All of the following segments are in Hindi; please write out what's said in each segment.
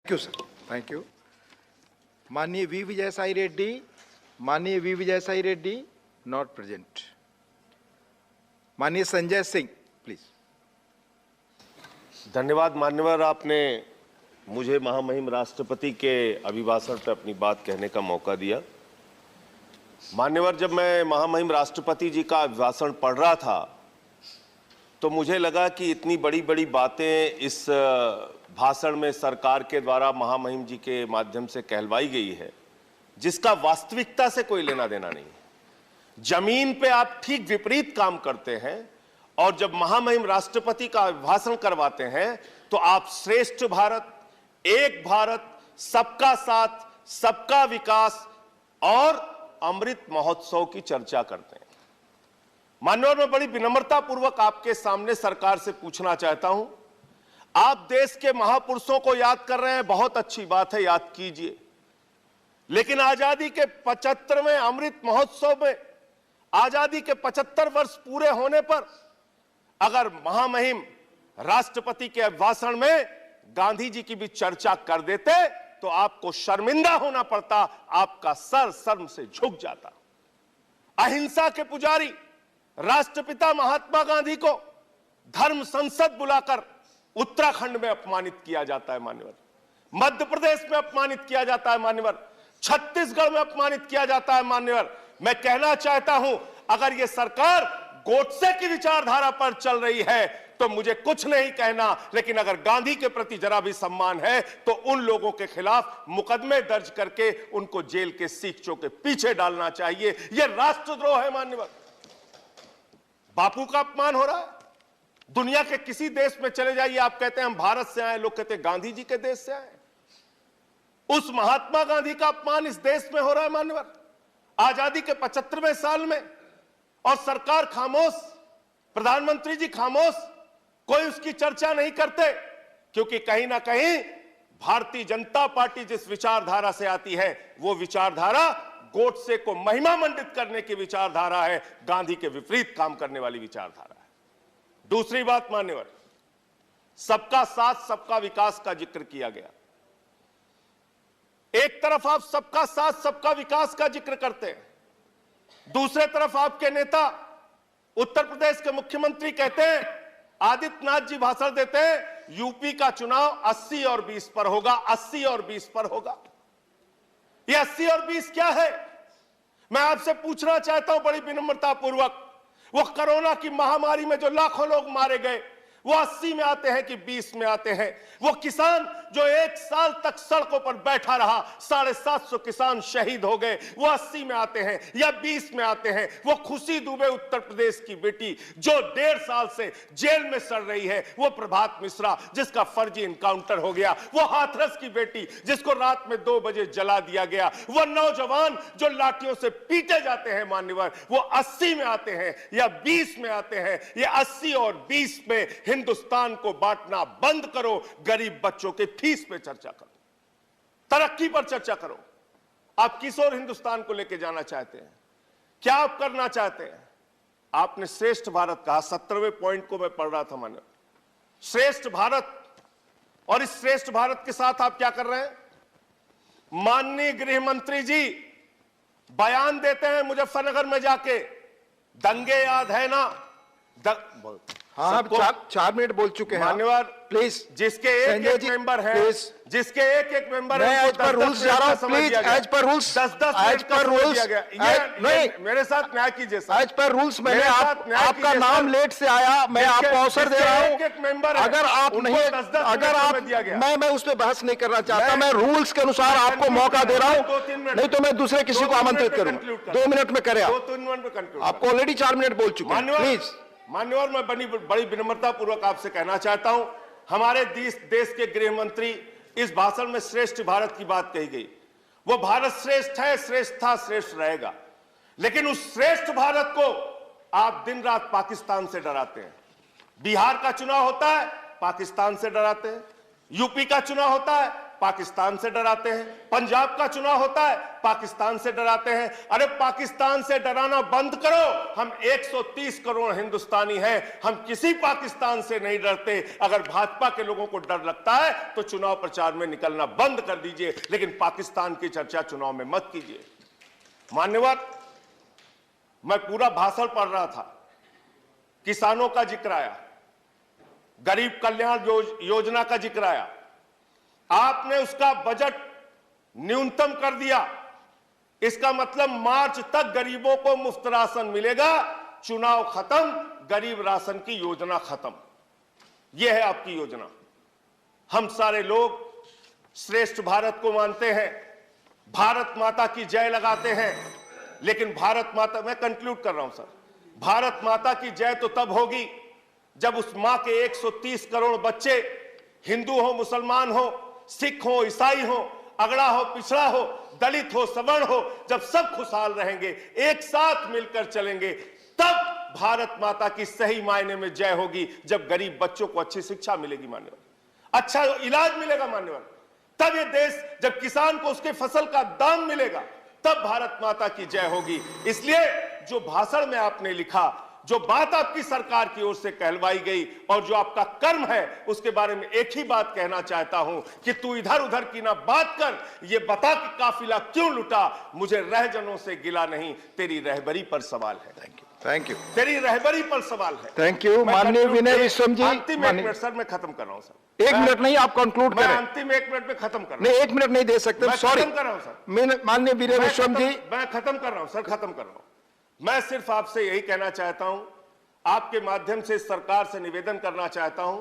Thank you sir, thank you. माननीय वी विजयसाई रेड्डी, माननीय V Vijayasai Reddy not present. माननीय संजय सिंह प्लीज। धन्यवाद मान्यवर, आपने मुझे महामहिम राष्ट्रपति के अभिभाषण पर अपनी बात कहने का मौका दिया। मान्यवर, जब मैं महामहिम राष्ट्रपति जी का अभिभाषण पढ़ रहा था तो मुझे लगा कि इतनी बड़ी बड़ी बातें इस भाषण में सरकार के द्वारा महामहिम जी के माध्यम से कहलवाई गई है, जिसका वास्तविकता से कोई लेना देना नहीं है। जमीन पे आप ठीक विपरीत काम करते हैं और जब महामहिम राष्ट्रपति का अभिभाषण करवाते हैं तो आप श्रेष्ठ भारत, एक भारत, सबका साथ, सबका विकास और अमृत महोत्सव की चर्चा करते हैं। मान्यवर, मैं बड़ी विनम्रता पूर्वक आपके सामने सरकार से पूछना चाहता हूं, आप देश के महापुरुषों को याद कर रहे हैं, बहुत अच्छी बात है, याद कीजिए, लेकिन आजादी के 75वें अमृत महोत्सव में, आजादी के 75 वर्ष पूरे होने पर अगर महामहिम राष्ट्रपति के अभिभाषण में गांधी जी की भी चर्चा कर देते तो आपको शर्मिंदा होना पड़ता, आपका सर शर्म से झुक जाता। अहिंसा के पुजारी राष्ट्रपिता महात्मा गांधी को धर्म संसद बुलाकर उत्तराखंड में अपमानित किया जाता है मान्यवर, मध्य प्रदेश में अपमानित किया जाता है मान्यवर, छत्तीसगढ़ में अपमानित किया जाता है मान्यवर। मैं कहना चाहता हूं, अगर यह सरकार गोडसे की विचारधारा पर चल रही है तो मुझे कुछ नहीं कहना, लेकिन अगर गांधी के प्रति जरा भी सम्मान है तो उन लोगों के खिलाफ मुकदमे दर्ज करके उनको जेल के सीखचों के पीछे डालना चाहिए। यह राष्ट्रद्रोह है मान्यवर। बापू का अपमान हो रहा है। दुनिया के किसी देश में चले जाइए, आप कहते हैं हम भारत से आए, लोग कहते हैं गांधी जी के देश से आए। उस महात्मा गांधी का अपमान इस देश में हो रहा है मान्यवर, आजादी के 75वें साल में, और सरकार खामोश, प्रधानमंत्री जी खामोश, कोई उसकी चर्चा नहीं करते, क्योंकि कहीं ना कहीं भारतीय जनता पार्टी जिस विचारधारा से आती है वो विचारधारा गोडसे को महिमा मंडित करने की विचारधारा है, गांधी के विपरीत काम करने वाली विचारधारा है। दूसरी बात मान्यवर, सबका साथ सबका विकास का जिक्र किया गया। एक तरफ आप सबका साथ सबका विकास का जिक्र करते हैं, दूसरे तरफ आपके नेता उत्तर प्रदेश के मुख्यमंत्री कहते हैं, आदित्यनाथ जी भाषण देते हैं, यूपी का चुनाव 80 और 20 पर होगा, 80 और 20 पर होगा। ये 80 और 20 क्या है? मैं आपसे पूछना चाहता हूं बड़ी विनम्रता पूर्वक, वो कोरोना की महामारी में जो लाखों लोग मारे गए वो 80 में आते हैं कि 20 में आते हैं? वो किसान जो 1 साल तक सड़कों पर बैठा रहा, 750 किसान शहीद हो गए, वो 80 में आते हैं या 20 में आते हैं? वो खुशी दुबे उत्तर प्रदेश की बेटी जो 1.5 साल से जेल में सड़ रही है, वो प्रभात मिश्रा जिसका फर्जी इनकाउंटर हो गया, वो हाथरस की बेटी जिसको रात में 2 बजे जला दिया गया, वो नौजवान जो लाठियों से पीटे जाते हैं मान्यवर, वो 80 में आते हैं या 20 में आते हैं? ये 80 और 20 में हिंदुस्तान को बांटना बंद करो, गरीब बच्चों के फीस पे चर्चा करो, तरक्की पर चर्चा करो। आप किस ओर हिंदुस्तान को लेकर जाना चाहते हैं? क्या आप करना चाहते हैं? आपने श्रेष्ठ भारत कहा, 17वें पॉइंट को मैं पढ़ रहा था मानो, श्रेष्ठ भारत, और इस श्रेष्ठ भारत के साथ आप क्या कर रहे हैं? माननीय गृह मंत्री जी बयान देते हैं मुजफ्फरनगर में जाके, दंगे याद है ना? हाँ, आप 4 मिनट बोल चुके हैं मान्यवर। प्लीज, जिसके एक मेंबर है, जिसके एक मेंबर है, एज पर रूल्स जा रहा हूं, please as per rules, 10 as per rules, नहीं मेरे साथ न्याय कीजिए सर, एज पर रूल्स। मैंने आपका नाम लेट से आया, मैं आपको अवसर दे रहा हूं। एक मेंबर है, अगर आप नहीं, अगर आप, मैं उस पर बहस नहीं करना चाहता, मैं रूल्स के अनुसार आपको मौका दे रहा हूं, नहीं तो मैं दूसरे किसी को आमंत्रित करूंगा। 2 मिनट में करें, आपको ऑलरेडी 4 मिनट बोल चुके हैं। प्लीज मान्यवर, मैं बड़ी विनम्रता पूर्वक आपसे कहना चाहता हूं, हमारे देश के गृह मंत्री, इस भाषण में श्रेष्ठ भारत की बात कही गई, वो भारत श्रेष्ठ है, श्रेष्ठ था, श्रेष्ठ रहेगा, लेकिन उस श्रेष्ठ भारत को आप दिन रात पाकिस्तान से डराते हैं। बिहार का चुनाव होता है, पाकिस्तान से डराते हैं, यूपी का चुनाव होता है, पाकिस्तान से डराते हैं। पंजाब का चुनाव होता है, पाकिस्तान से डराते हैं। अरे पाकिस्तान से डराना बंद करो। हम 130 करोड़ हिंदुस्तानी हैं, हम किसी पाकिस्तान से नहीं डरते। अगर भाजपा के लोगों को डर लगता है तो चुनाव प्रचार में निकलना बंद कर दीजिए, लेकिन पाकिस्तान की चर्चा चुनाव में मत कीजिए। मान्यवर, मैं पूरा भाषण पढ़ रहा था, किसानों का जिक्र आया, गरीब कल्याण योजना का जिक्र आया, आपने उसका बजट न्यूनतम कर दिया। इसका मतलब मार्च तक गरीबों को मुफ्त राशन मिलेगा। चुनाव खत्म, गरीब राशन की योजना खत्म। यह है आपकी योजना। हम सारे लोग श्रेष्ठ भारत को मानते हैं, भारत माता की जय लगाते हैं, लेकिन भारत माता, मैं कंक्लूड कर रहा हूं सर, भारत माता की जय तो तब होगी जब उस मां के 130 करोड़ बच्चे, हिंदू हो, मुसलमान हो, सिख हो, ईसाई हो, अगड़ा हो, पिछड़ा हो, दलित हो, सवर्ण हो, जब सब खुशहाल रहेंगे, एक साथ मिलकर चलेंगे, तब भारत माता की सही मायने में जय होगी। जब गरीब बच्चों को अच्छी शिक्षा मिलेगी मान्यवर, अच्छा इलाज मिलेगा मान्यवर, तब ये देश, जब किसान को उसके फसल का दाम मिलेगा, तब भारत माता की जय होगी। इसलिए जो भाषण में आपने लिखा, जो बात आपकी सरकार की ओर से कहलवाई गई और जो आपका कर्म है, उसके बारे में एक ही बात कहना चाहता हूं कि तू इधर उधर की ना बात कर, ये बता कि काफिला क्यों लुटा। मुझे रहजनों से गिला नहीं, तेरी रहबरी पर सवाल है। Thank you. तेरी रहबरी पर सवाल है। Thank you. माननीय विनय विश्वम जी, अंतिम 1 मिनट सर, मैं खत्म कर रहा हूं सर। 1 मिनट नहीं, आप कंक्लूड करें। अंतिम 1 मिनट में खत्म कर रहा हूं। नहीं, 1 मिनट नहीं दे सकते, सॉरी। खत्म कर रहा हूं सर। माननीय विनय विश्वम जी, मैं खत्म कर रहा हूं सर, खत्म कर रहा हूं। मैं सिर्फ आपसे यही कहना चाहता हूं, आपके माध्यम से सरकार से निवेदन करना चाहता हूं,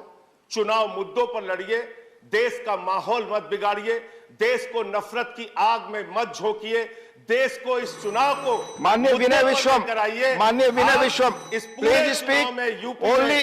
चुनाव मुद्दों पर लड़िए, देश का माहौल मत बिगाड़िए, देश को नफरत की आग में मत झोंकिए, देश को इस चुनाव को माननीय विनय विश्वम, कराइए। माननीय विनय विश्वम, इस पूरे प्लीज चुनाव स्पीक में यूपी ओनली